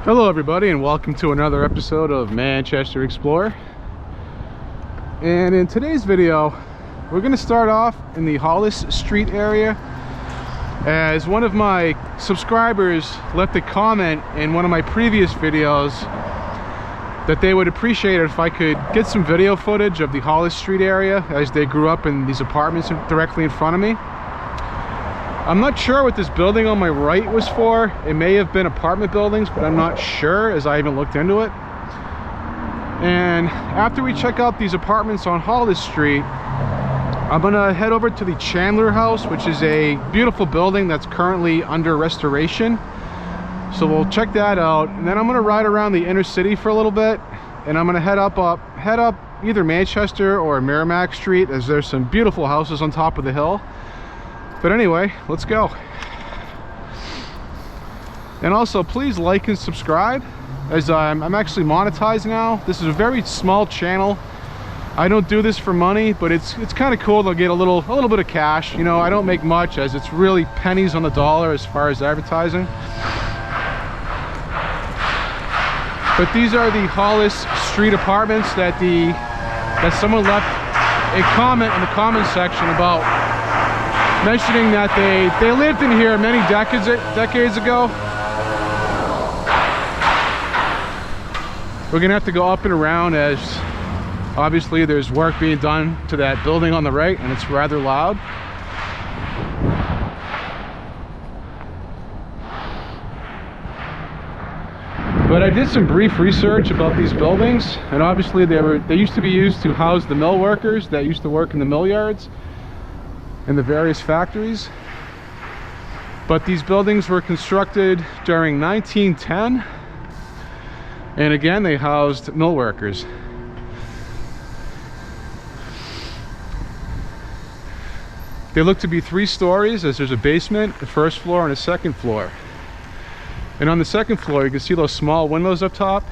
Hello everybody, and welcome to another episode of Manchester Explorer. And in today's video, we're going to start off in the Hollis Street area, as one of my subscribers left a comment in one of my previous videos that they would appreciate it if I could get some video footage of the Hollis Street area as they grew up in these apartments directly in front of me. I'm not sure what this building on my right was for. It may have been apartment buildings, but I'm not sure as I haven't looked into it. And after we check out these apartments on Hollis Street, I'm gonna head over to the Chandler House, which is a beautiful building that's currently under restoration. So we'll check that out, and then I'm gonna ride around the inner city for a little bit, and I'm gonna head up either Manchester or Merrimack Street, as there's some beautiful houses on top of the hill. But anyway, let's go. And also, please like and subscribe, as I'm actually monetized now. This is a very small channel. I don't do this for money, but it's kind of cool to get a little bit of cash. You know, I don't make much, as it's really pennies on the dollar as far as advertising. But these are the Hollis Street apartments that someone left a comment in the comment section about, mentioning that they lived in here many decades ago. We're gonna have to go up and around, as obviously there's work being done to that building on the right, and it's rather loud. But I did some brief research about these buildings, and obviously they used to be used to house the mill workers that used to work in the mill yards in the various factories. But these buildings were constructed during 1910, and again they housed mill workers. They look to be 3 stories, as there's a basement, a first floor, and a second floor. And on the second floor you can see those small windows up top.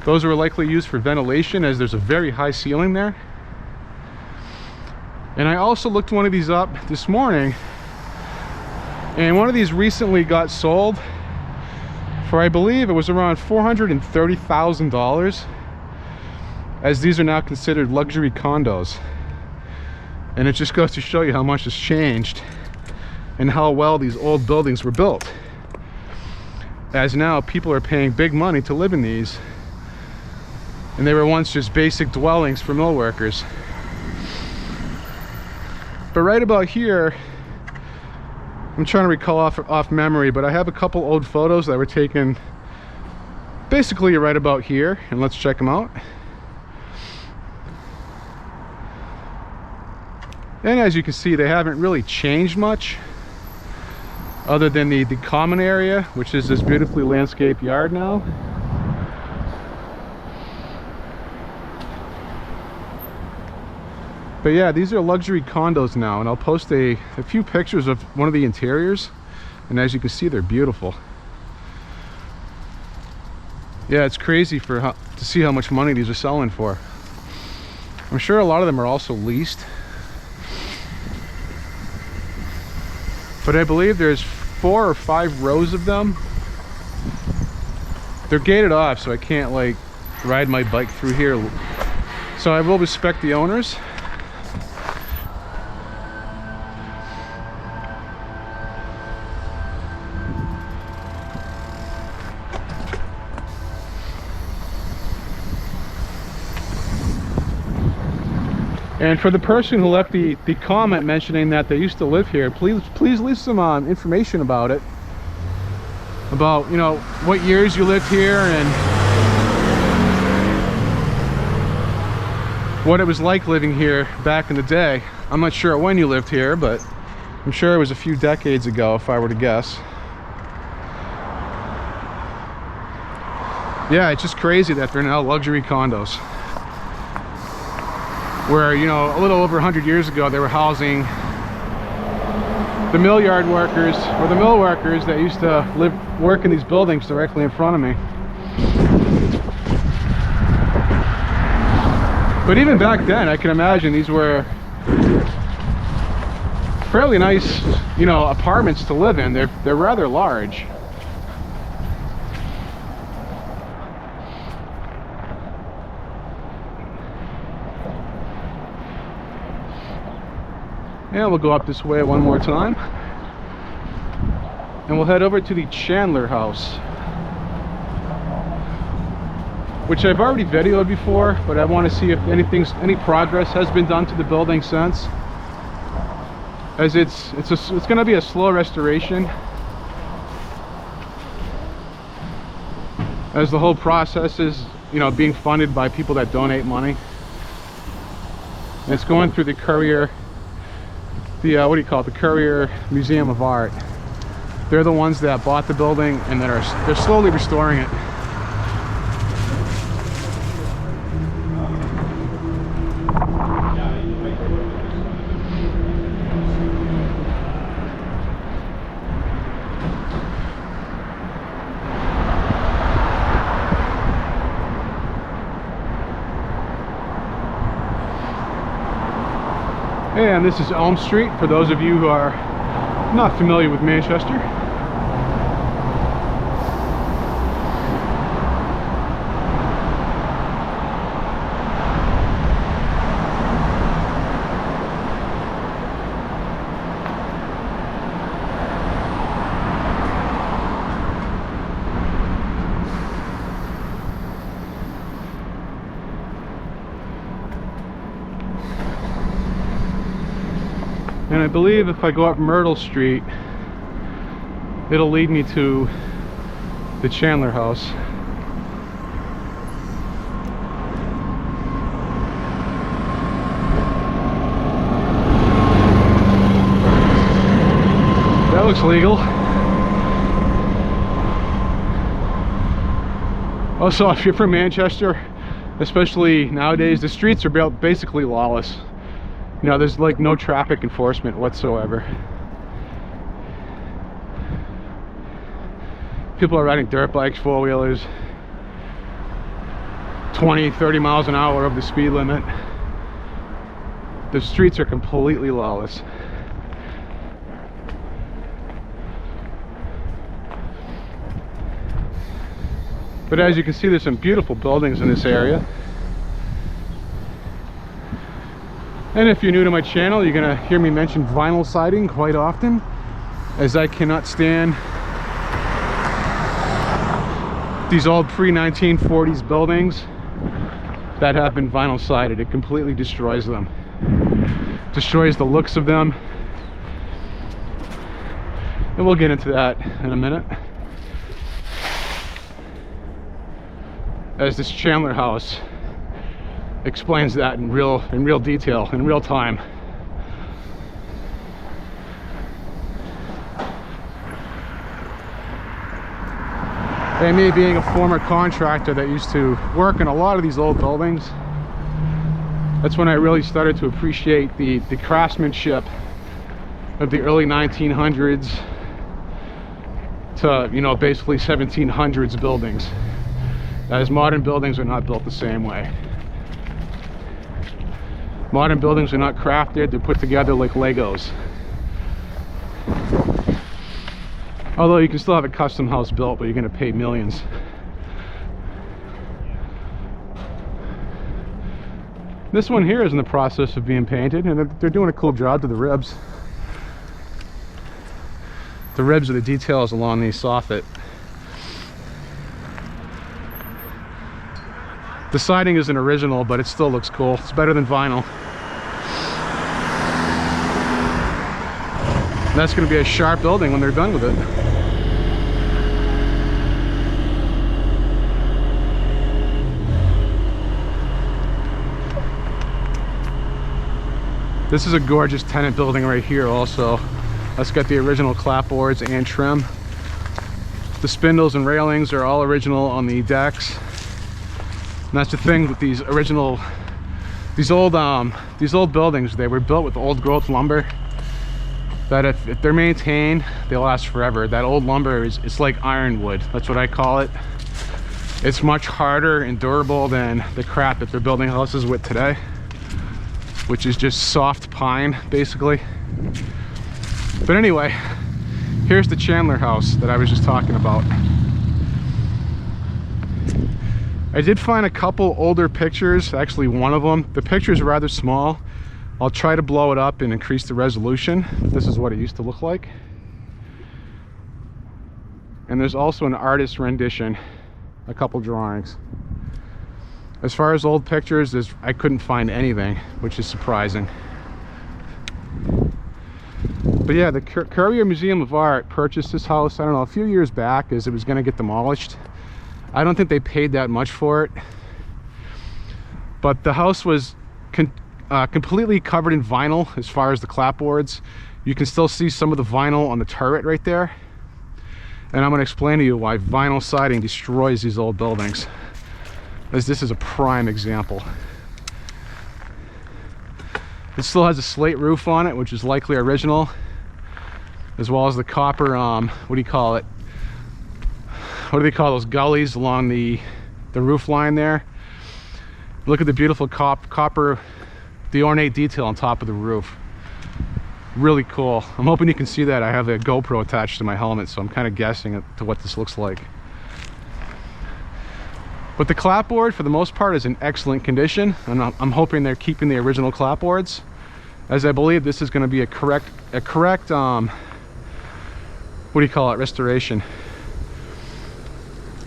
Those were likely used for ventilation, as there's a very high ceiling there. And I also looked one of these up this morning, and one of these recently got sold for, I believe it was around $430,000, as these are now considered luxury condos. And it just goes to show you how much has changed and how well these old buildings were built, as now people are paying big money to live in these, and they were once just basic dwellings for mill workers. But right about here, I'm trying to recall off memory, but I have a couple old photos that were taken basically right about here, and let's check them out. And as you can see, they haven't really changed much, other than the common area, which is this beautifully landscaped yard now. But yeah, these are luxury condos now, and I'll post a few pictures of one of the interiors, and as you can see, they're beautiful. Yeah, it's crazy to see how much money these are selling for. I'm sure a lot of them are also leased, but I believe there's 4 or 5 rows of them. They're gated off, so I can't like ride my bike through here, so I will respect the owners. And for the person who left the comment mentioning that they used to live here, please leave some information about it. About, you know, what years you lived here and what it was like living here back in the day. I'm not sure when you lived here, but I'm sure it was a few decades ago, if I were to guess. Yeah, it's just crazy that they're now luxury condos, where, you know, a little over 100 years ago they were housing the mill yard workers, or the mill workers that used to work in these buildings directly in front of me. But even back then, I can imagine these were fairly nice, you know, apartments to live in. They're rather large. And we'll go up this way one more time. And we'll head over to the Chandler House, which I've already videoed before, but I want to see if any progress has been done to the building since, as it's going to be a slow restoration, as the whole process is, you know, being funded by people that donate money. And it's going through the Courier, what do you call it, the Courier Museum of Art. They're the ones that bought the building, and they're slowly restoring it. And this is Elm Street, for those of you who are not familiar with Manchester. And I believe if I go up Myrtle Street, it'll lead me to the Chandler House. That looks legal. Also, if you're from Manchester, especially nowadays, the streets are basically lawless. You know, there's like no traffic enforcement whatsoever. People are riding dirt bikes, four-wheelers, 20, 30 miles an hour over the speed limit. The streets are completely lawless. But as you can see, there's some beautiful buildings in this area. And if you're new to my channel, you're gonna hear me mention vinyl siding quite often, as I cannot stand these old pre-1940s buildings that have been vinyl sided. It completely destroys them, destroys the looks of them, and we'll get into that in a minute, as this Chandler House explains that in real detail, in real time. And me being a former contractor that used to work in a lot of these old buildings, that's when I really started to appreciate the craftsmanship of the early 1900s to, you know, basically 1700s buildings, as modern buildings are not built the same way. Modern buildings are not crafted, they're put together like Legos. Although you can still have a custom house built, but you're going to pay millions. This one here is in the process of being painted, and they're doing a cool job to the ribs. The ribs are the details along the soffit. The siding isn't original, but it still looks cool. It's better than vinyl. And that's going to be a sharp building when they're done with it. This is a gorgeous tenant building right here also. That's got the original clapboards and trim. The spindles and railings are all original on the decks. And that's the thing with these old buildings. They were built with old growth lumber that if they're maintained, they'll last forever. That old lumber it's like ironwood. That's what I call it. It's much harder and durable than the crap that they're building houses with today, which is just soft pine basically. But anyway, here's the Chandler House that I was just talking about. I did find a couple older pictures, actually one of them. The picture is rather small, I'll try to blow it up and increase the resolution. This is what it used to look like. And there's also an artist rendition, a couple drawings. As far as old pictures, I couldn't find anything, which is surprising. But yeah, the Courier Museum of Art purchased this house, I don't know, a few years back as it was going to get demolished. I don't think they paid that much for it. But the house was completely covered in vinyl as far as the clapboards. You can still see some of the vinyl on the turret right there. And I'm going to explain to you why vinyl siding destroys these old buildings, as this is a prime example. It still has a slate roof on it, which is likely original, as well as the copper, what do you call it? What do they call those gullies along the roof line there? Look at the beautiful copper, the ornate detail on top of the roof. Really cool. I'm hoping you can see that. I have a GoPro attached to my helmet, so I'm kind of guessing to what this looks like. But the clapboard, for the most part, is in excellent condition, and I'm hoping they're keeping the original clapboards, as I believe this is going to be a correct what do you call it, restoration.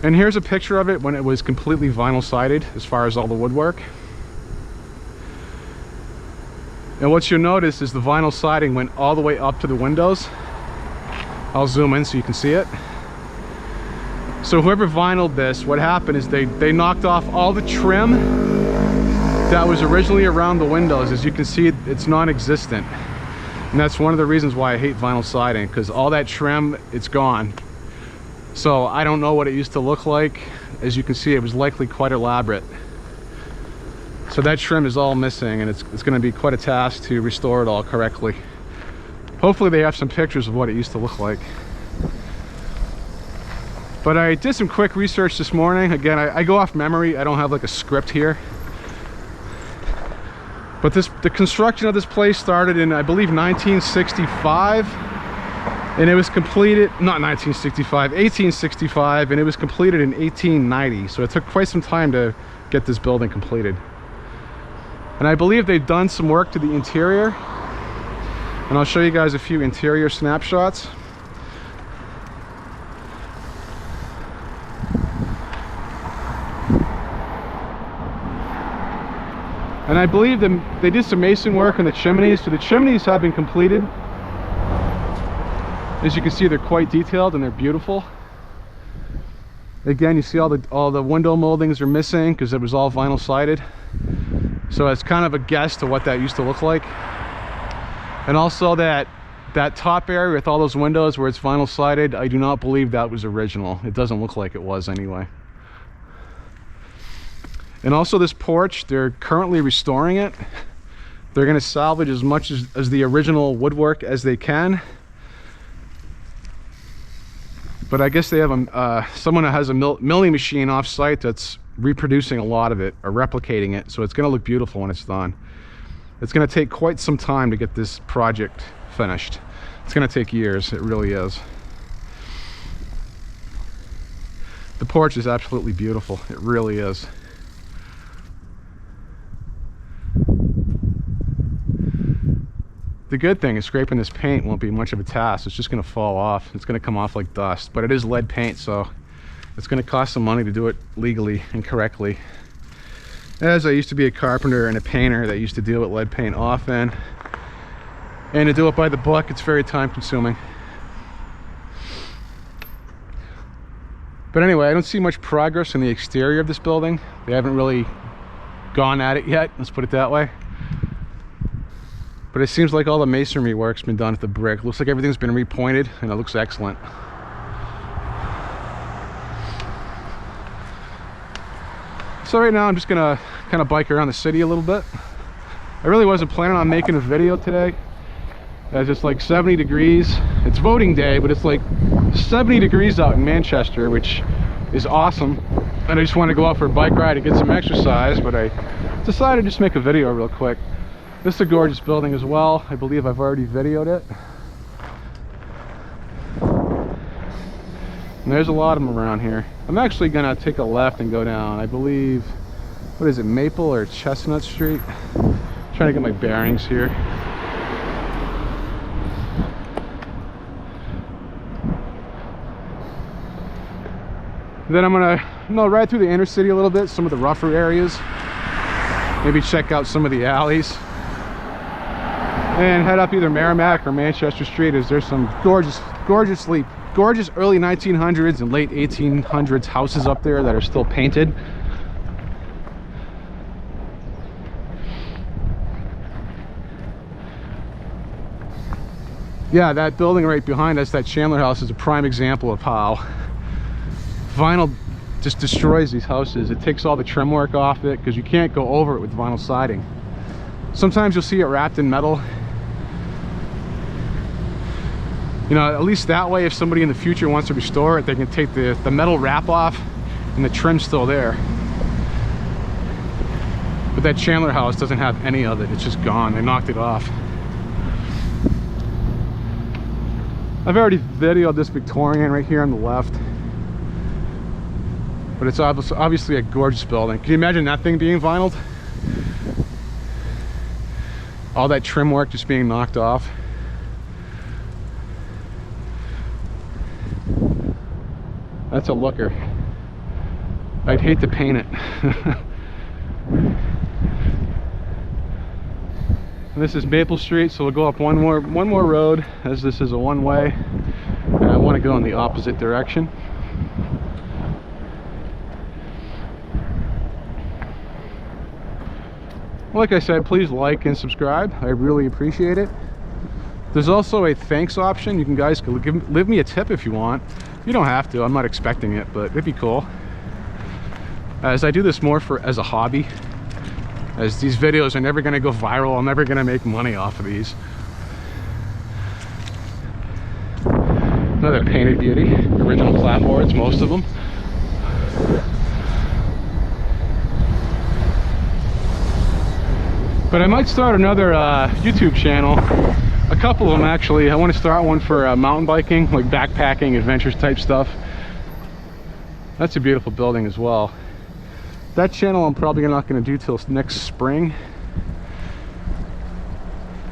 And here's a picture of it when it was completely vinyl sided, as far as all the woodwork. And what you'll notice is the vinyl siding went all the way up to the windows. I'll zoom in so you can see it. So whoever vinyled this, what happened is they knocked off all the trim that was originally around the windows. As you can see, it's non-existent. And that's one of the reasons why I hate vinyl siding, because all that trim, it's gone. So I don't know what it used to look like. As you can see, it was likely quite elaborate. So that trim is all missing, and it's going to be quite a task to restore it all correctly. Hopefully they have some pictures of what it used to look like. But I did some quick research this morning. Again, I go off memory. I don't have like a script here. But the construction of this place started in, I believe, 1965. And it was completed, not 1965, 1865, and it was completed in 1890. So it took quite some time to get this building completed. And I believe they've done some work to the interior, and I'll show you guys a few interior snapshots. And I believe they did some mason work on the chimneys, so the chimneys have been completed. As you can see, they're quite detailed and they're beautiful. Again, you see all the window moldings are missing because it was all vinyl sided. So it's kind of a guess to what that used to look like. And also that top area with all those windows where it's vinyl sided, I do not believe that was original. It doesn't look like it was anyway. And also this porch, they're currently restoring it. They're going to salvage as much as the original woodwork as they can. But I guess they have someone that has a milling machine off site that's reproducing a lot of it, or replicating it, so it's going to look beautiful when it's done. It's going to take quite some time to get this project finished. It's going to take years, it really is. The porch is absolutely beautiful, it really is. The good thing is scraping this paint won't be much of a task. It's just going to fall off. It's going to come off like dust, but it is lead paint, so it's going to cost some money to do it legally and correctly. As I used to be a carpenter and a painter that used to deal with lead paint often, and to do it by the book, it's very time consuming. But anyway, I don't see much progress in the exterior of this building. They haven't really gone at it yet, let's put it that way. But it seems like all the masonry work's been done at the brick. Looks like everything's been repointed and it looks excellent. So right now I'm just gonna kind of bike around the city a little bit. I really wasn't planning on making a video today. It's just like 70 degrees. It's voting day, but it's like 70 degrees out in Manchester, which is awesome. And I just want to go out for a bike ride and get some exercise, but I decided to just make a video real quick. This is a gorgeous building as well. I believe I've already videoed it. And there's a lot of them around here. I'm actually gonna take a left and go down, I believe, what is it, Maple or Chestnut Street? Trying to get my bearings here. Then I'm gonna ride through the inner city a little bit, some of the rougher areas. Maybe check out some of the alleys. And head up either Merrimack or Manchester Street, as there's some gorgeous early 1900s and late 1800s houses up there that are still painted. Yeah, that building right behind us, that Chandler House, is a prime example of how vinyl just destroys these houses. It takes all the trim work off it because you can't go over it with vinyl siding. Sometimes you'll see it wrapped in metal. You know, at least that way, if somebody in the future wants to restore it, they can take the metal wrap off and the trim's still there. But that Chandler House doesn't have any of it. It's just gone. They knocked it off. I've already videoed this Victorian right here on the left. But it's obviously a gorgeous building. Can you imagine that thing being vinyled? All that trim work just being knocked off. That's a looker. I'd hate to paint it. And this is Maple Street, so we'll go up one more road, as this is a one-way, and I want to go in the opposite direction. Like I said, please like and subscribe. I really appreciate it. There's also a thanks option. You can guys leave me a tip if you want. You don't have to. I'm not expecting it, but it'd be cool. As I do this more as a hobby, as these videos are never going to go viral. I'm never going to make money off of these. Another painted beauty. Original clapboards, most of them. But I might start another YouTube channel. A couple of them, actually. I want to start one for mountain biking, like backpacking, adventures type stuff. That's a beautiful building as well. That channel I'm probably not going to do till next spring.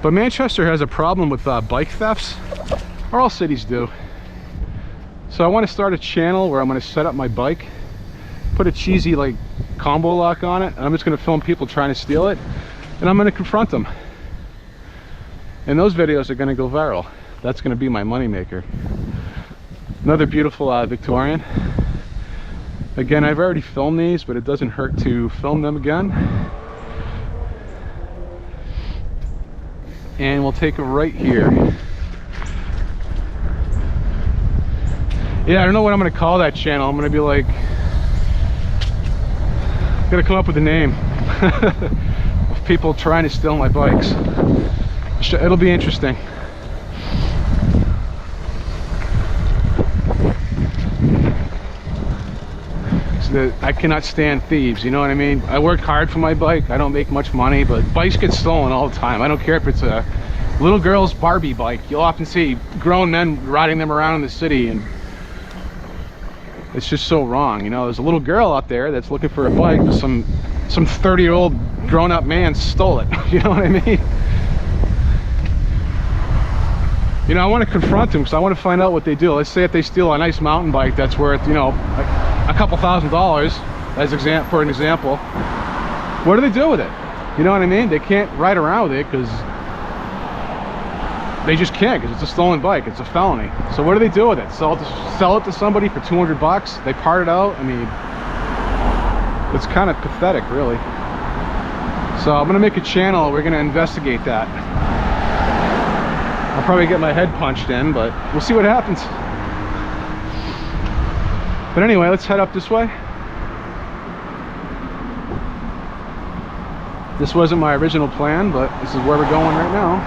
But Manchester has a problem with bike thefts, or all cities do. So I want to start a channel where I'm going to set up my bike, put a cheesy like combo lock on it, and I'm just going to film people trying to steal it, and I'm going to confront them. And those videos are going to go viral. That's going to be my moneymaker. Another beautiful Victorian. Again, I've already filmed these, but it doesn't hurt to film them again. And we'll take it right here. Yeah, I don't know what I'm going to call that channel. I'm going to be like, gotta come up with a name of people trying to steal my bikes. It'll be interesting. I cannot stand thieves, you know what I mean? I work hard for my bike. I don't make much money, but bikes get stolen all the time. I don't care if it's a little girl's Barbie bike. You'll often see grown men riding them around in the city, and it's just so wrong. You know, there's a little girl out there that's looking for a bike, but some 30-year-old grown-up man stole it. You know what I mean? You know, I want to confront them because I want to find out what they do. Let's say if they steal a nice mountain bike that's worth, you know, a couple $1,000s, as for an example, what do they do with it? You know what I mean? They can't ride around with it because they just can't, because it's a stolen bike. It's a felony. So what do they do with it? Sell it to somebody for 200 bucks? They part it out? I mean, it's kind of pathetic, really. So I'm gonna make a channel. We're gonna investigate that. I'll probably get my head punched in, but we'll see what happens. But anyway, let's head up this way. This wasn't my original plan, but this is where we're going right now.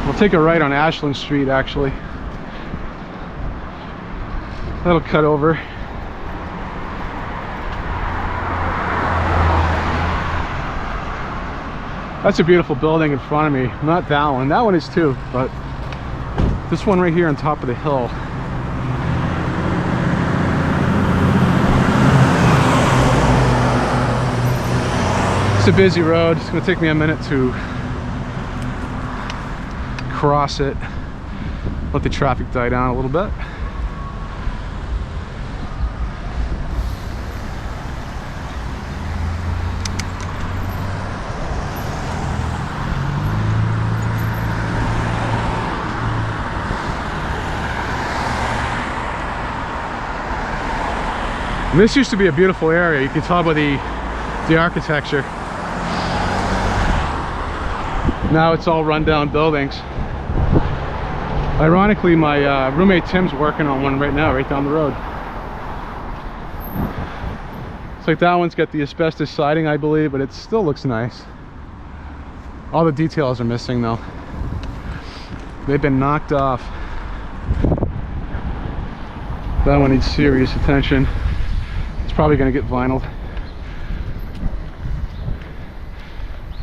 We'll take a right on Ashland Street, actually. That'll cut over. That's a beautiful building in front of me. Not that one. That one is too, but this one right here on top of the hill. It's a busy road. It's gonna take me a minute to cross it. Let the traffic die down a little bit. And this used to be a beautiful area. You can tell by the architecture. Now it's all rundown buildings. Ironically, my roommate Tim's working on one right now, right down the road. It's like that one's got the asbestos siding, I believe, but it still looks nice. All the details are missing though. They've been knocked off. That one needs serious attention. It's probably going to get vinyl.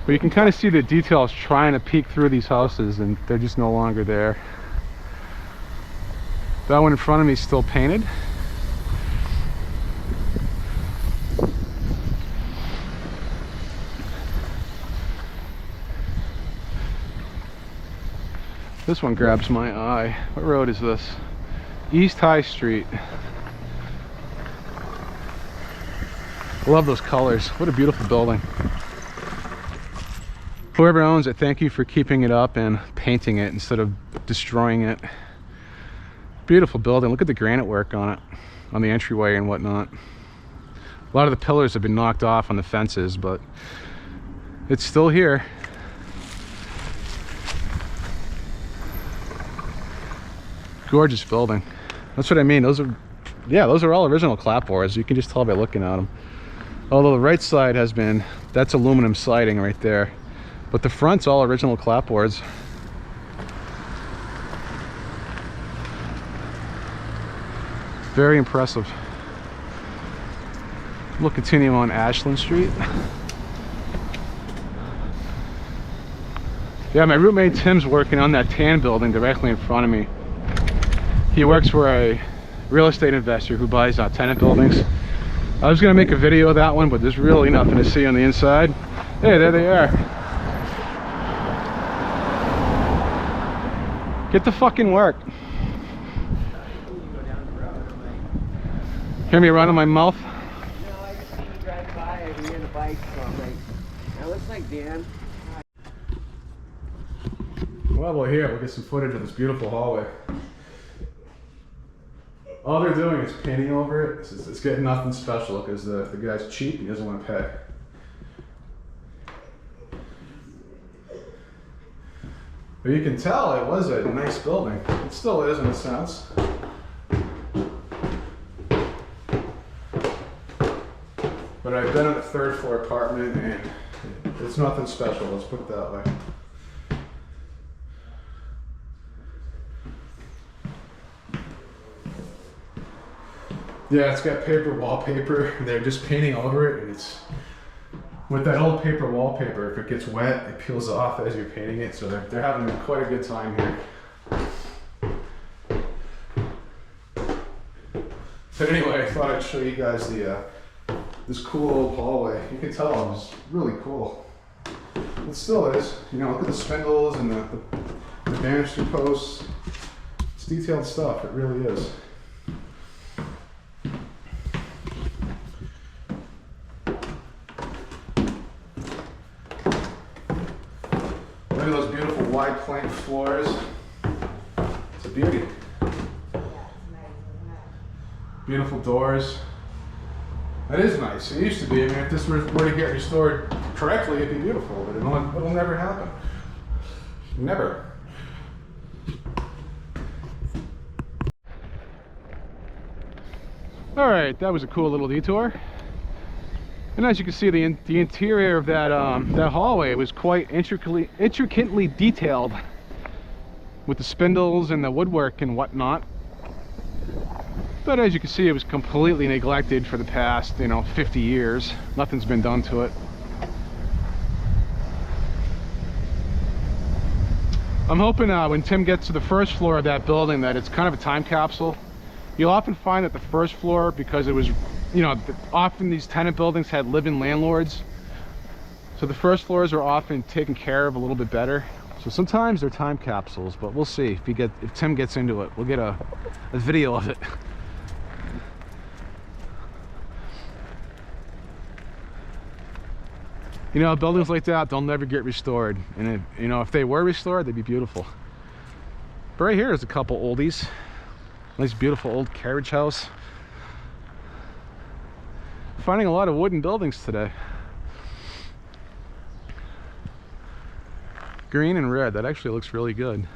But you can kind of see the details trying to peek through these houses, and they're just no longer there. That one in front of me is still painted. This one grabs my eye. What road is this? East High Street. I love those colors. What a beautiful building. Whoever owns it, thank you for keeping it up and painting it instead of destroying it. Beautiful building. Look at the granite work on it, on the entryway and whatnot. A lot of the pillars have been knocked off on the fences, but it's still here. Gorgeous building. That's what I mean. Those are all original clapboards. You can just tell by looking at them. Although the right side has been, that's aluminum siding right there. But the front's all original clapboards. Very impressive. We'll continue on Ashland Street. Yeah, my roommate Tim's working on that tan building directly in front of me. He works for a real estate investor who buys tenant buildings. I was gonna make a video of that one, but there's really nothing to see on the inside. Hey, there they are. Get the fucking work. Hear me running my mouth? No, I just see you drive by, I hear the bike, so I'm like, that looks like Dan. While we're here, we'll get some footage of this beautiful hallway. All they're doing is painting over it. It's getting nothing special because the guy's cheap. He doesn't want to pay. But you can tell it was a nice building. It still is in a sense. But I've been in a third floor apartment and it's nothing special. Let's put it that way. Yeah, it's got paper wallpaper. They're just painting over it, and it's with that old paper wallpaper. If it gets wet, it peels off as you're painting it. So they're having quite a good time here. But anyway, I thought I'd show you guys this cool old hallway. You can tell it was really cool. It still is. You know, look at the spindles and the banister posts. It's detailed stuff. It really is. Look at those beautiful wide plank floors. It's a beauty. Beautiful doors. That is nice. It used to be. I mean, if this were to get restored correctly, it'd be beautiful, but it'll never happen. Never. All right, that was a cool little detour. And as you can see, the interior of that hallway was quite intricately detailed with the spindles and the woodwork and whatnot. But as you can see, it was completely neglected for the past, 50 years. Nothing's been done to it. I'm hoping when Tim gets to the first floor of that building that it's kind of a time capsule. You'll often find that the first floor, because it was, often these tenant buildings had live-in landlords. So the first floors are often taken care of a little bit better. So sometimes they're time capsules, but we'll see if Tim gets into it. We'll get a video of it. You know, buildings like that, they'll never get restored. And you know, if they were restored, they'd be beautiful. But right here is a couple oldies. Nice, beautiful old carriage house. Finding a lot of wooden buildings today. Green and red, that actually looks really good.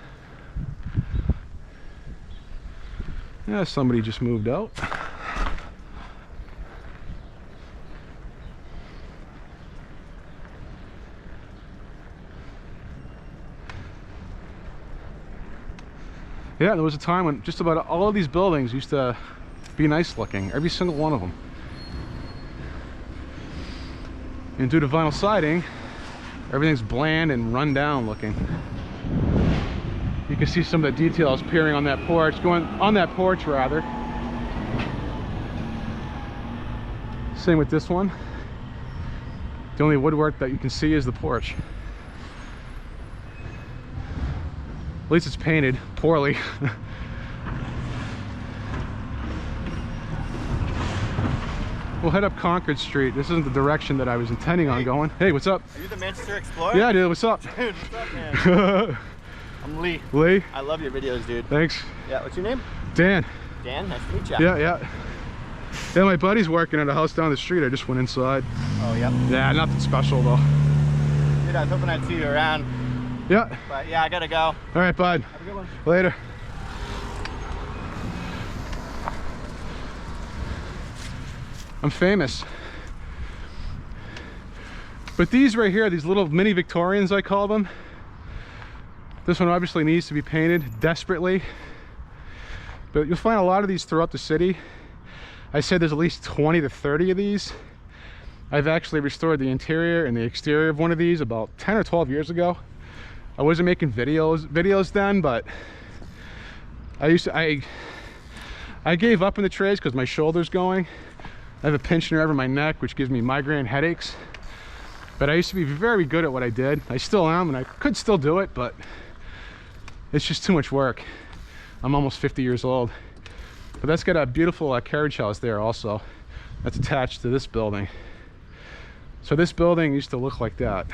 Yeah, somebody just moved out. Yeah, there was a time when just about all of these buildings used to be nice looking, every single one of them. And due to vinyl siding, everything's bland and run down looking. You can see some of the details appearing on that porch, rather. Same with this one. The only woodwork that you can see is the porch. At least it's painted poorly. We'll head up Concord Street. This isn't the direction that I was intending on going. Hey, what's up? Are you the Manchester Explorer? Yeah, dude, what's up? Dude, what's up, man? I'm Lee. Lee? I love your videos, dude. Thanks. Yeah, what's your name? Dan. Dan, nice to meet you. Yeah. Yeah, my buddy's working at a house down the street. I just went inside. Oh, yep. Yeah, nothing special though. Dude, I was hoping I'd see you around. Yeah. But yeah, I gotta go. All right, bud. Have a good one. Later. I'm famous. But these right here, these little mini Victorians, I call them. This one obviously needs to be painted desperately. But you'll find a lot of these throughout the city. I said there's at least 20 to 30 of these. I've actually restored the interior and the exterior of one of these about 10 or 12 years ago. I wasn't making videos then, but I gave up in the trades because my shoulder's going. I have a pinched nerve in my neck, which gives me migraine headaches. But I used to be very good at what I did. I still am, and I could still do it, but it's just too much work. I'm almost 50 years old. But that's got a beautiful carriage house there also. That's attached to this building. So this building used to look like that.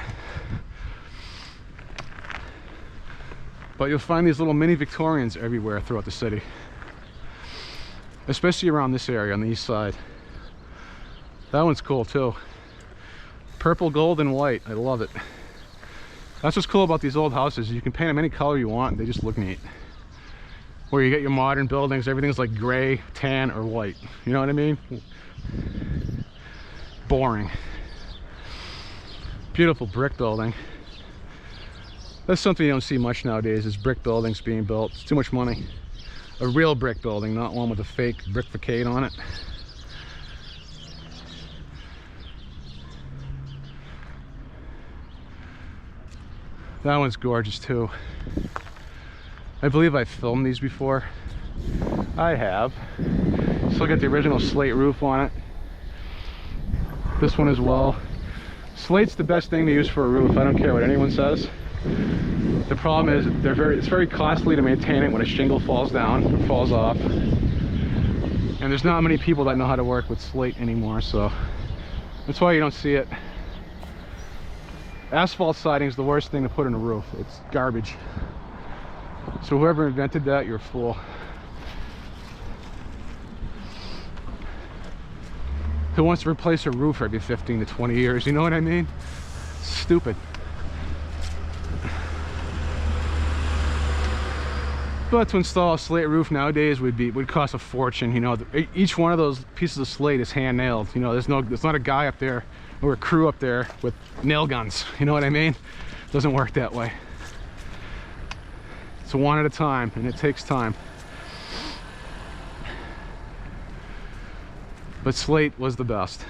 But you'll find these little mini Victorians everywhere throughout the city. Especially around this area on the east side. That one's cool too. Purple, gold, and white. I love it. That's what's cool about these old houses. You can paint them any color you want and they just look neat. Where you get your modern buildings, everything's like gray, tan, or white. You know what I mean? Boring. Beautiful brick building. That's something you don't see much nowadays, is brick buildings being built. It's too much money. A real brick building, not one with a fake brick facade on it. That one's gorgeous too. I believe I filmed these before. I have. Still got the original slate roof on it. This one as well. Slate's the best thing to use for a roof. I don't care what anyone says. The problem is it's very costly to maintain it when a shingle falls down, falls off. And there's not many people that know how to work with slate anymore, so that's why you don't see it. Asphalt siding is the worst thing to put in a roof. It's garbage. So whoever invented that, you're a fool. Who wants to replace a roof every 15 to 20 years? You know what I mean? Stupid. But to install a slate roof nowadays would cost a fortune. You know, each one of those pieces of slate is hand nailed. You know, there's not a guy up there or a crew up there with nail guns. You know what I mean? It doesn't work that way. It's one at a time, and it takes time. But slate was the best.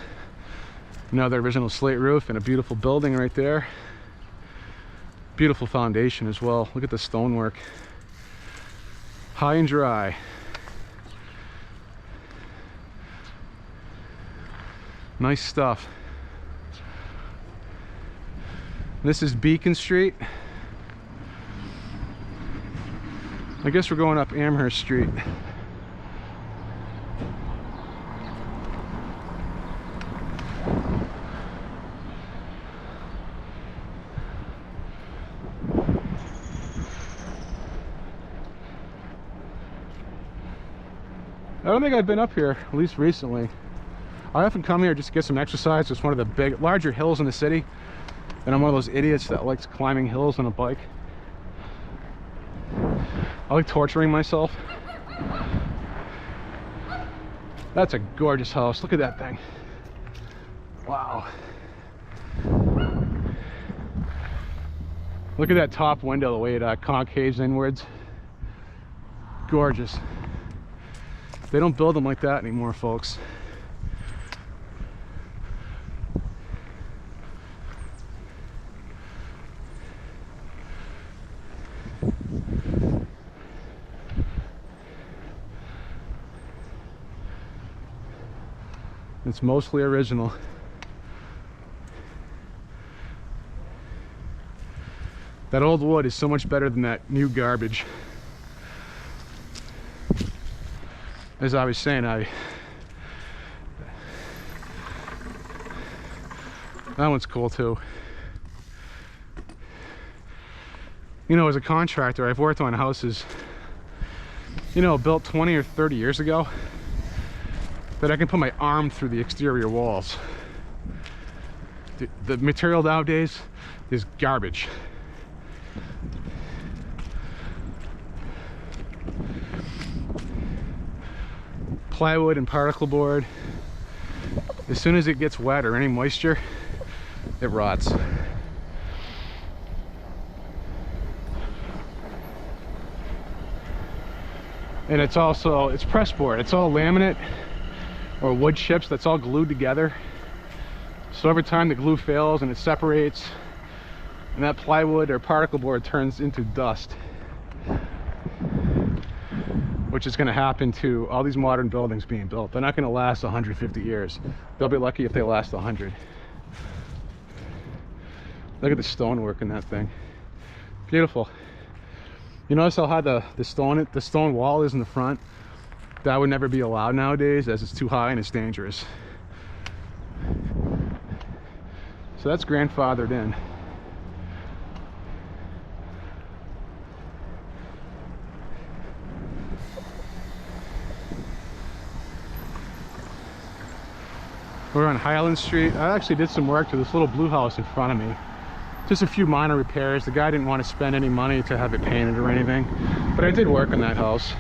You know, the original slate roof and a beautiful building right there. Beautiful foundation as well. Look at the stonework. High and dry. Nice stuff. This is Beacon Street. I guess we're going up Amherst Street. I don't think I've been up here, at least recently. I often come here just to get some exercise. It's one of the larger hills in the city. And I'm one of those idiots that likes climbing hills on a bike. I like torturing myself. That's a gorgeous house. Look at that thing. Wow. Look at that top window, the way it concaves inwards. Gorgeous. They don't build them like that anymore, folks. It's mostly original. That old wood is so much better than that new garbage. As I was saying, that one's cool too. You know, as a contractor, I've worked on houses, you know, built 20 or 30 years ago, that I can put my arm through the exterior walls. The material nowadays is garbage. Plywood and particle board, as soon as it gets wet or any moisture, it rots. And it's press board. It's all laminate or wood chips that's all glued together. So every time the glue fails and it separates, and that plywood or particle board turns into dust, which is going to happen to all these modern buildings being built. They're not going to last 150 years. They'll be lucky if they last 100. Look at the stonework in that thing. Beautiful. You notice how high the stone wall is in the front? That would never be allowed nowadays, as it's too high and it's dangerous. So that's grandfathered in. We're on Highland Street. I actually did some work to this little blue house in front of me. Just a few minor repairs. The guy didn't want to spend any money to have it painted or anything. But I did work on that house.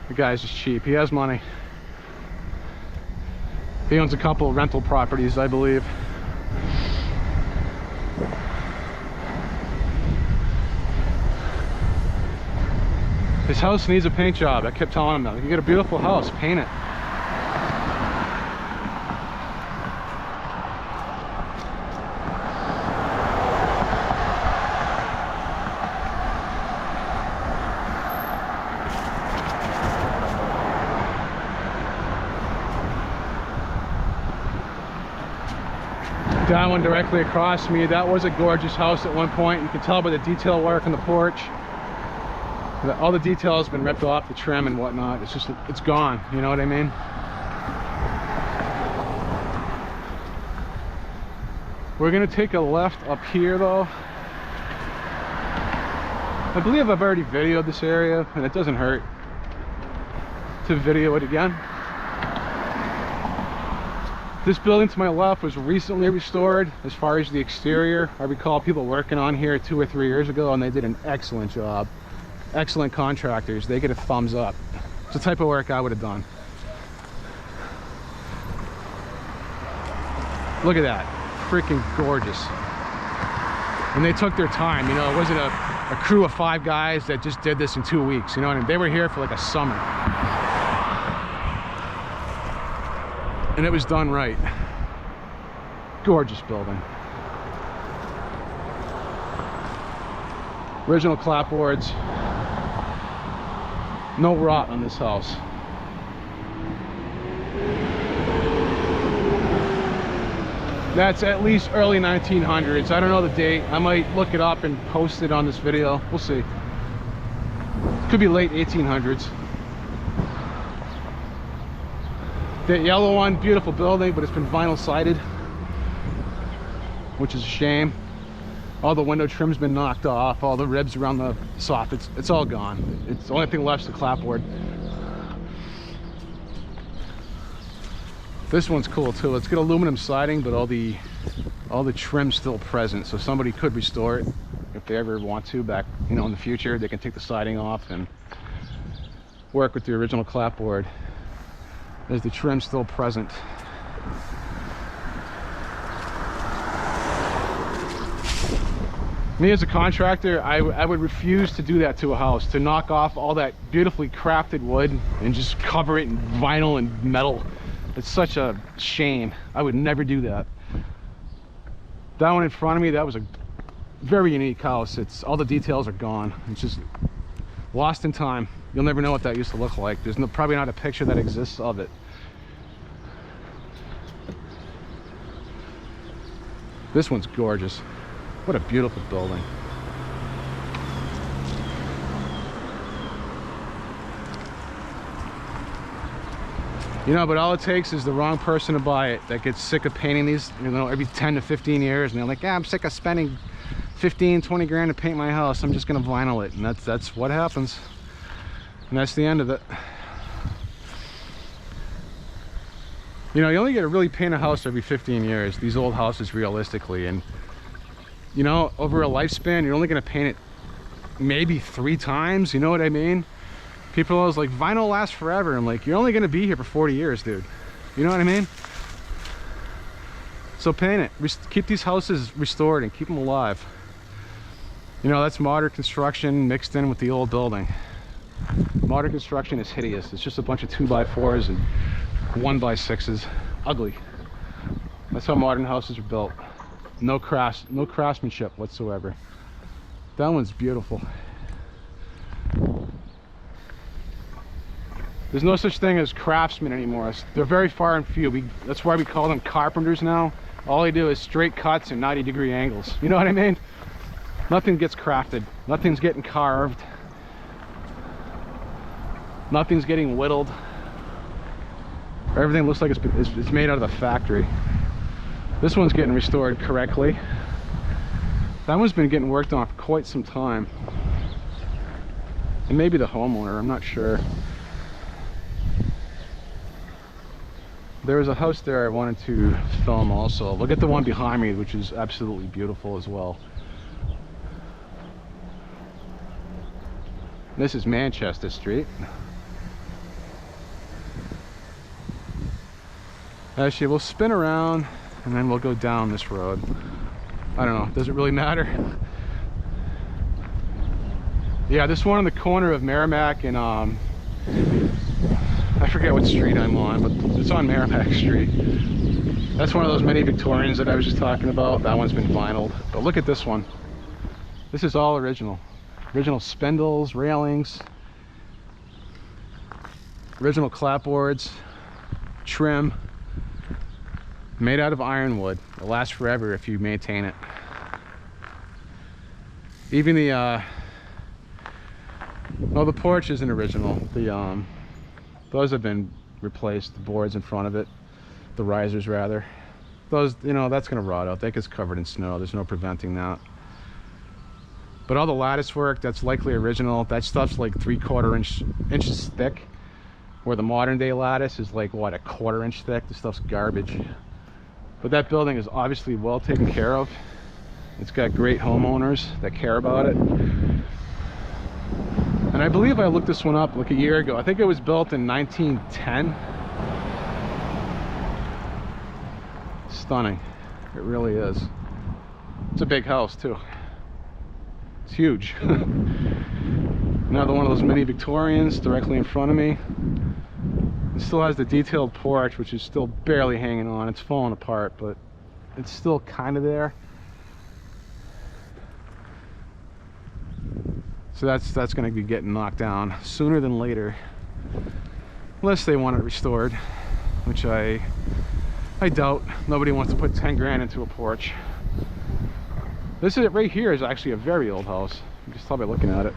The guy's just cheap. He has money. He owns a couple rental properties, I believe. His house needs a paint job. I kept telling him that. You get a beautiful house, paint it. That one directly across me, that was a gorgeous house at one point. You can tell by the detail work on the porch that all the detail has been ripped off the trim and whatnot. It's gone, you know what I mean? We're gonna take a left up here though. I believe I've already videoed this area, and it doesn't hurt to video it again. This building to my left was recently restored as far as the exterior. I recall people working on here 2 or 3 years ago, and they did an excellent job. Excellent contractors. They get a thumbs up. It's the type of work I would have done. Look at that. Freaking gorgeous. And they took their time, you know. It wasn't a crew of 5 guys that just did this in 2 weeks, you know what I mean? They were here for like a summer. And it was done right. Gorgeous building. Original clapboards. No rot on this house. That's at least early 1900s. I don't know the date. I might look it up and post it on this video. We'll see. Could be late 1800s. The yellow one, beautiful building, but it's been vinyl sided, which is a shame. All the window trim's been knocked off, all the ribs around the soffits, it's all gone. It's the only thing left is the clapboard. This one's cool too. It's got aluminum siding, but all the trim's still present, so somebody could restore it if they ever want to back, you know, in the future. They can take the siding off and work with the original clapboard. There's the trim still present. Me as a contractor, I would refuse to do that to a house, to knock off all that beautifully crafted wood and just cover it in vinyl and metal. It's such a shame. I would never do that. That one in front of me, that was a very unique house. It's all the details are gone. It's just lost in time. You'll never know what that used to look like. There's probably not a picture that exists of it. This one's gorgeous. What a beautiful building. You know, but all it takes is the wrong person to buy it that gets sick of painting these, you know, every 10 to 15 years, and they're like, yeah, I'm sick of spending 15, 20 grand to paint my house. I'm just gonna vinyl it. And that's what happens. And that's the end of it. You know, you only get to really paint a house every 15 years, these old houses realistically. And you know, over a lifespan, you're only gonna paint it maybe 3 times, you know what I mean? People are always like, vinyl lasts forever. I'm like, you're only gonna be here for 40 years, dude. You know what I mean? So paint it. Keep these houses restored and keep them alive. You know, that's modern construction mixed in with the old building. Modern construction is hideous. It's just a bunch of 2x4s and 1x6s. Ugly. That's how modern houses are built. No craftsmanship whatsoever. That one's beautiful. There's no such thing as craftsmen anymore. They're very far and few. That's why we call them carpenters now. All they do is straight cuts and 90-degree angles. You know what I mean? Nothing gets crafted. Nothing's getting carved. Nothing's getting whittled. Everything looks like it's made out of the factory. This one's getting restored correctly. That one's been getting worked on for quite some time. And maybe the homeowner, I'm not sure. There was a house there I wanted to film also. Look at the one behind me, which is absolutely beautiful as well. This is Manchester Street. Actually, we'll spin around and then we'll go down this road. I don't know, does it really matter? Yeah, this one on the corner of Merrimack and I forget what street I'm on, but it's on Merrimack Street. That's one of those mini Victorians that I was just talking about. That one's been vinyled. But look at this one. This is all original. Original spindles, railings, original clapboards, trim. Made out of ironwood. It lasts forever if you maintain it. Even the well, the porch isn't original. Those have been replaced. The boards in front of it, the risers rather. Those, you know, that's gonna rot out. That gets covered in snow. There's no preventing that. But all the lattice work, that's likely original. That stuff's like 3/4 inches thick, where the modern day lattice is like, what, 1/4 inch thick? This stuff's garbage. But that building is obviously well taken care of. It's got great homeowners that care about it. And I believe I looked this one up like a year ago. I think it was built in 1910. Stunning. It really is. It's a big house too. It's huge. Another one of those mini Victorians directly in front of me. It still has the detailed porch, which is still barely hanging on. It's falling apart, but it's still kind of there. So that's going to be getting knocked down sooner than later, unless they want it restored, which I I doubt nobody wants to put 10 grand into a porch. This is right here is actually a very old house. You can just tell by looking at it.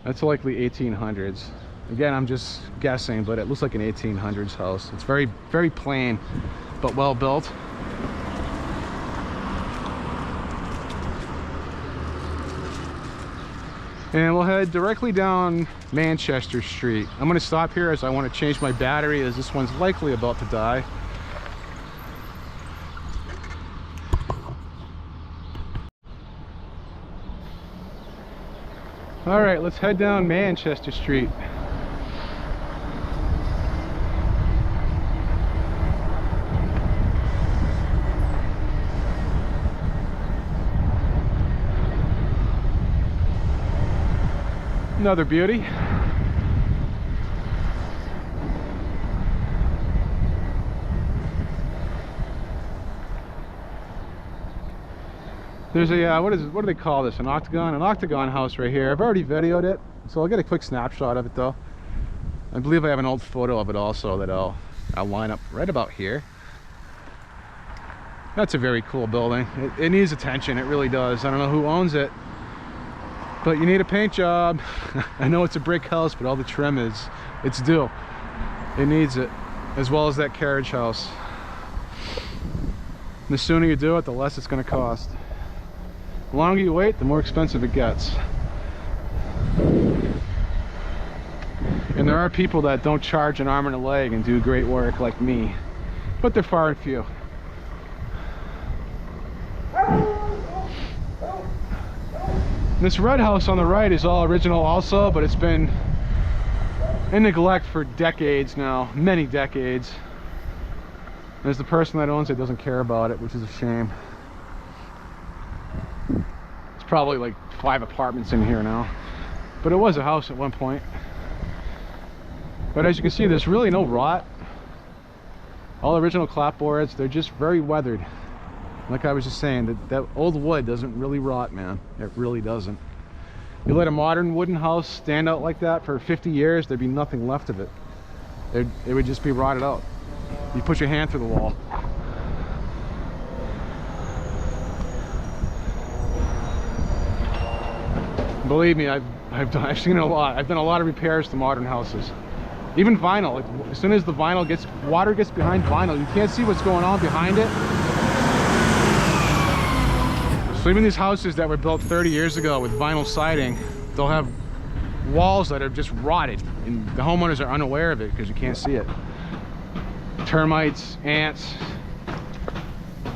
That's likely 1800s. Again, I'm just guessing, but it looks like an 1800s house. It's very, very plain, but well built. And we'll head directly down Manchester Street. I'm gonna stop here as I want to change my battery, as this one's likely about to die. All right, let's head down Manchester Street. Another beauty. There's a what do they call this? An octagon house right here. I've already videoed it, so I'll get a quick snapshot of it though. I believe I have an old photo of it also that I'll line up right about here. That's a very cool building. It needs attention, it really does. I don't know who owns it, but you need a paint job. I know it's a brick house, but all the trim it's due. It needs it, as well as that carriage house. And the sooner you do it, the less it's going to cost. The longer you wait, the more expensive it gets. And there are people that don't charge an arm and a leg and do great work like me, but they're far and few. This red house on the right is all original also, but it's been in neglect for decades now, many decades. There's the person that owns it doesn't care about it, which is a shame. It's probably like 5 apartments in here now, but it was a house at one point. But as you can see, there's really no rot. All original clapboards, they're just very weathered. Like I was just saying, that old wood doesn't really rot, man. It really doesn't. You let a modern wooden house stand out like that for 50 years, there'd be nothing left of it. It would just be rotted out. You put your hand through the wall. Believe me, I've seen it a lot. I've done a lot of repairs to modern houses. Even vinyl. Like, as soon as the water gets behind vinyl, you can't see what's going on behind it. So even these houses that were built 30 years ago with vinyl siding, they'll have walls that are just rotted, and the homeowners are unaware of it because you can't see it. Termites, ants.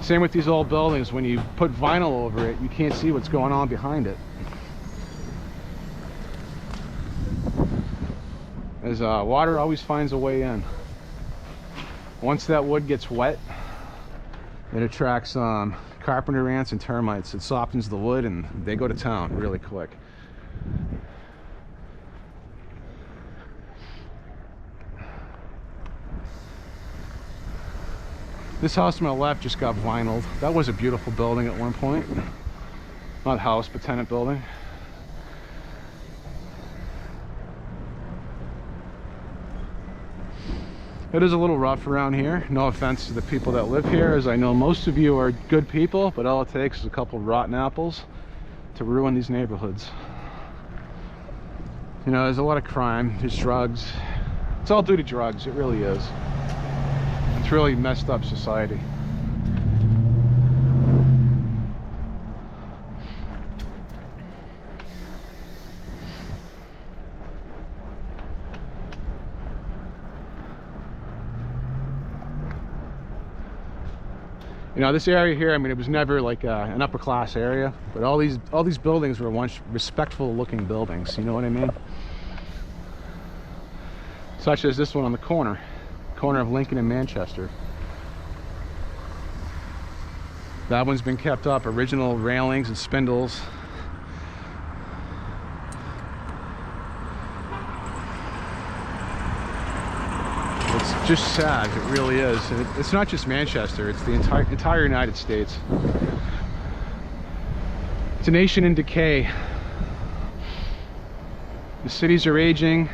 Same with these old buildings. When you put vinyl over it, you can't see what's going on behind it. As water always finds a way in. Once that wood gets wet, it attracts carpenter ants and termites. It softens the wood and they go to town really quick. This house to my left just got vinyled. That was a beautiful building at one point. Not house, but tenant building. It is a little rough around here. No offense to the people that live here, as I know most of you are good people, but all it takes is a couple rotten apples to ruin these neighborhoods. You know, there's a lot of crime, there's drugs. It's all due to drugs, it really is. It's really messed up society. You know, this area here, I mean, it was never like an upper class area, but all these buildings were once respectful looking buildings, you know what I mean? Such as this one on the corner of Lincoln and Manchester. That one's been kept up, original railings and spindles. It's just sad, it really is. And it's not just Manchester, it's the entire United States. It's a nation in decay. The cities are aging.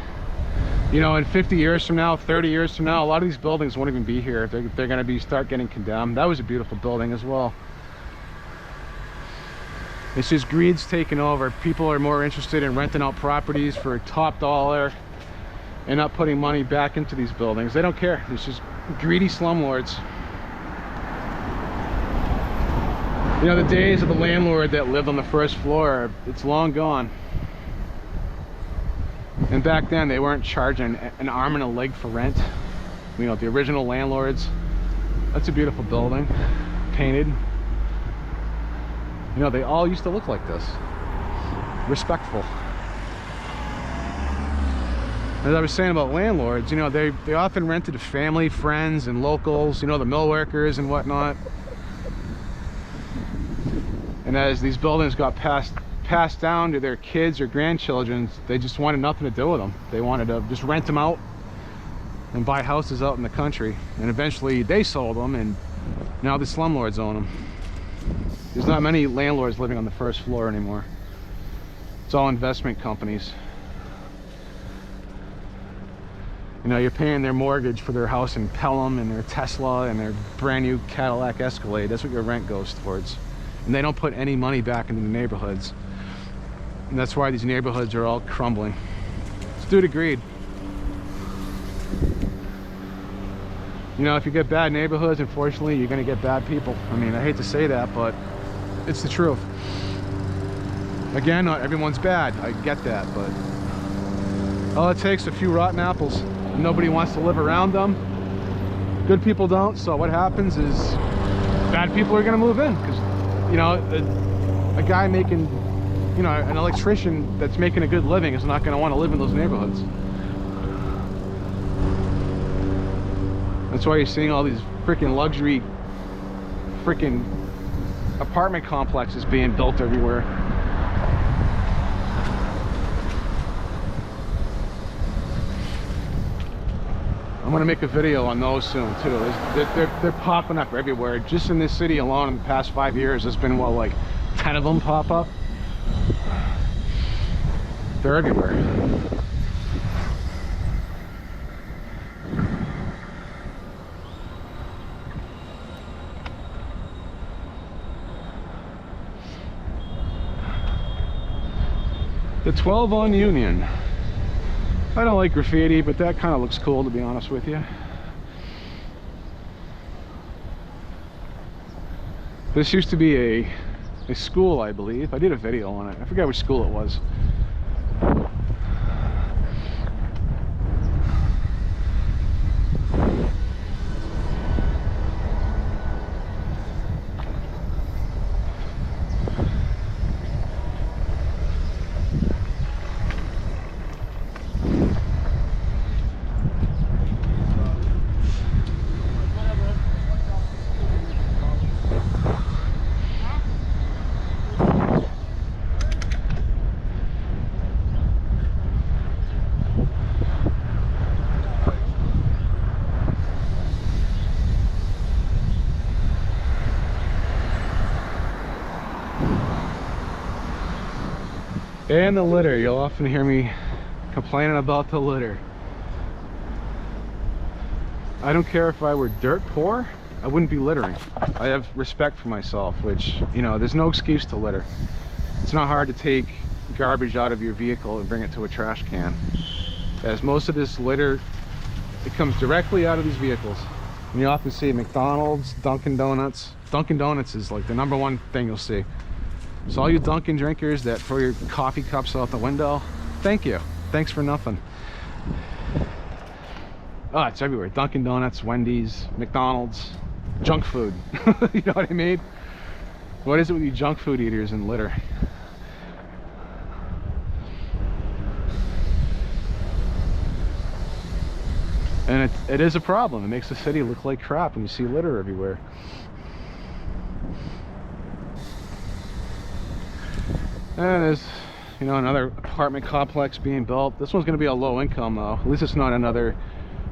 You know, in 50 years from now, 30 years from now, a lot of these buildings won't even be here. They're going to start getting condemned. That was a beautiful building as well. It's just greed's taking over. People are more interested in renting out properties for top dollar and not putting money back into these buildings. They don't care. It's just greedy slumlords. You know, the days of the landlord that lived on the first floor, it's long gone. And back then, they weren't charging an arm and a leg for rent. You know, the original landlords. That's a beautiful building, painted. You know, they all used to look like this. Respectful. As I was saying about landlords, you know, they often rented to family, friends, and locals, you know, the mill workers and whatnot. And as these buildings got passed down to their kids or grandchildren, they just wanted nothing to do with them. They wanted to just rent them out and buy houses out in the country. And eventually they sold them, and now the slumlords own them. There's not many landlords living on the first floor anymore. It's all investment companies. You know, you're paying their mortgage for their house in Pelham and their Tesla and their brand new Cadillac Escalade. That's what your rent goes towards. And they don't put any money back into the neighborhoods. And that's why these neighborhoods are all crumbling. It's due to greed. You know, if you get bad neighborhoods, unfortunately, you're going to get bad people. I mean, I hate to say that, but it's the truth. Again, not everyone's bad. I get that, but all it takes is a few rotten apples. Nobody wants to live around them. Good people don't, so what happens is bad people are going to move in. Because, you know, a guy making, you know, an electrician that's making a good living is not going to want to live in those neighborhoods. That's why you're seeing all these freaking luxury freaking apartment complexes being built everywhere. I'm gonna make a video on those soon too. They're popping up everywhere. Just in this city alone in the past 5 years, there's been, what, like 10 of them pop up? They're everywhere. The 12 on Union. I don't like graffiti, but that kind of looks cool, to be honest with you. This used to be a school, I believe. I did a video on it. I forget which school it was. And the litter. You'll often hear me complaining about the litter. I don't care if I were dirt poor, I wouldn't be littering. I have respect for myself, which, you know, there's no excuse to litter. It's not hard to take garbage out of your vehicle and bring it to a trash can. As most of this litter, it comes directly out of these vehicles. And you often see McDonald's, Dunkin' Donuts. Dunkin' Donuts is like the #1 thing you'll see. So all you Dunkin' drinkers that throw your coffee cups out the window, thank you. Thanks for nothing. Oh, it's everywhere. Dunkin' Donuts, Wendy's, McDonald's, junk food. You know what I mean? What is it with you junk food eaters and litter? And it is a problem. It makes the city look like crap when you see litter everywhere. And there's, you know, another apartment complex being built. This one's going to be a low income though. At least it's not another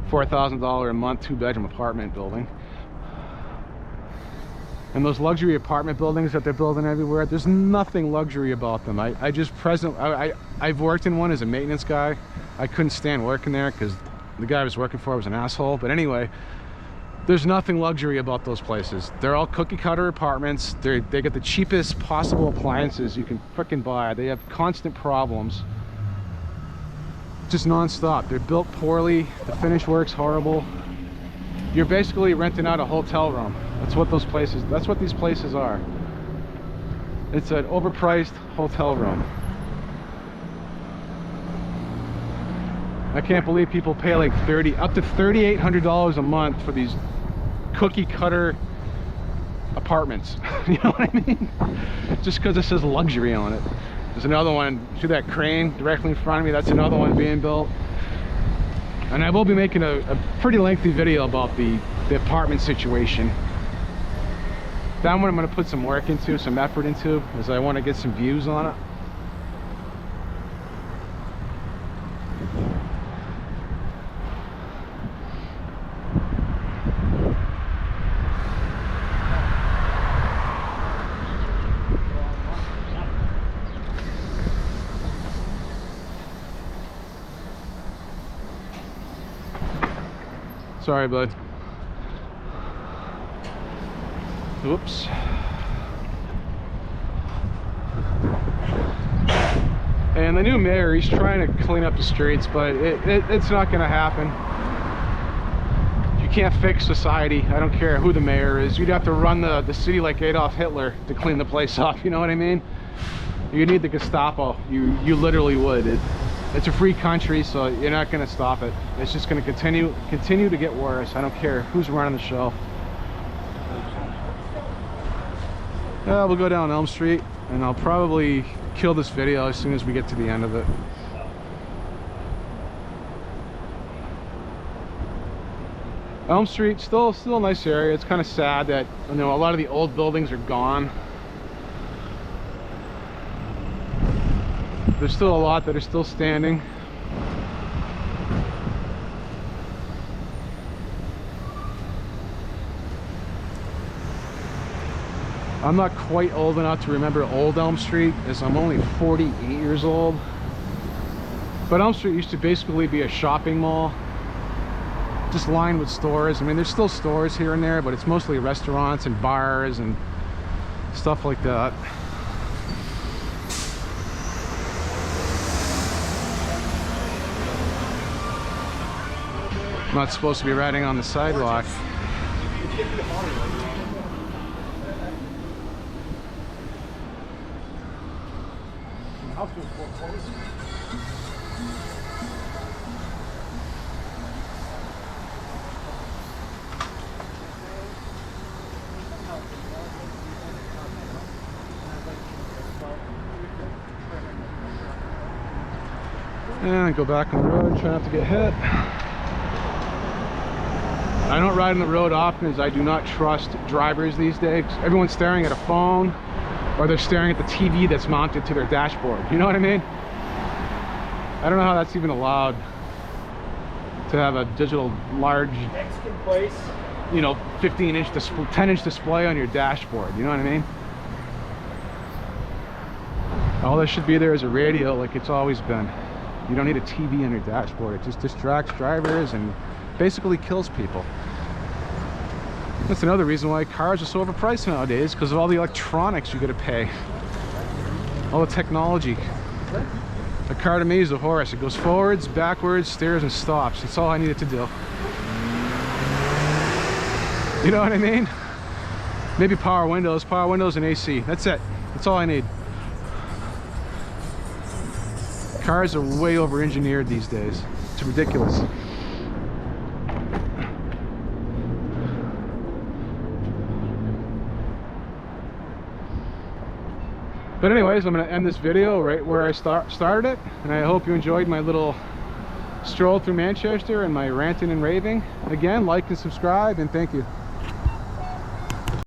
$4,000 a month 2-bedroom apartment building. And those luxury apartment buildings that they're building everywhere, there's nothing luxury about them. I've worked in one as a maintenance guy. I couldn't stand working there because the guy I was working for was an asshole. But anyway, there's nothing luxury about those places. They're all cookie cutter apartments. They get the cheapest possible appliances you can freaking buy. They have constant problems, just non-stop. They're built poorly. The finish work's horrible. You're basically renting out a hotel room. That's what these places are. It's an overpriced hotel room. I can't believe people pay like up to $3,800 a month for these cookie cutter apartments. You know what I mean? Just because it says luxury on it. There's another one, see that crane directly in front of me? That's another one being built. And I will be making a pretty lengthy video about the apartment situation. That one I'm going to put some work into, some effort into, as I want to get some views on it. Sorry, bud. Whoops. And the new mayor, he's trying to clean up the streets, but it's not going to happen. You can't fix society. I don't care who the mayor is. You'd have to run the city like Adolf Hitler to clean the place up. You know what I mean? You need the Gestapo. You literally would. It's a free country, so you're not going to stop it. It's just going to continue to get worse. I don't care who's running the show. We'll go down Elm Street, and I'll probably kill this video as soon as we get to the end of it. Elm Street, still a nice area. It's kind of sad that, you know, a lot of the old buildings are gone. There's still a lot that are still standing. I'm not quite old enough to remember old Elm Street, as I'm only 48 years old. But Elm Street used to basically be a shopping mall, just lined with stores. I mean, there's still stores here and there, but it's mostly restaurants and bars and stuff like that. I'm not supposed to be riding on the sidewalk. And go back on the road, try not to get hit. I don't ride on the road often, as I do not trust drivers these days. Everyone's staring at a phone, or they're staring at the TV that's mounted to their dashboard. You know what I mean? I don't know how that's even allowed, to have a digital large Mexican place. You know, 15-inch display, 10-inch display on your dashboard. You know what I mean? All that should be there is a radio, like it's always been. You don't need a TV on your dashboard. It just distracts drivers and basically kills people. That's another reason why cars are so overpriced nowadays, because of all the electronics you gotta pay. All the technology. A car to me is a horse. It goes forwards, backwards, steers, and stops. That's all I needed to do. You know what I mean? Maybe power windows and AC. That's it. That's all I need. Cars are way over-engineered these days. It's ridiculous. But anyways, I'm going to end this video right where I started it. And I hope you enjoyed my little stroll through Manchester and my ranting and raving. Again, like and subscribe, and thank you.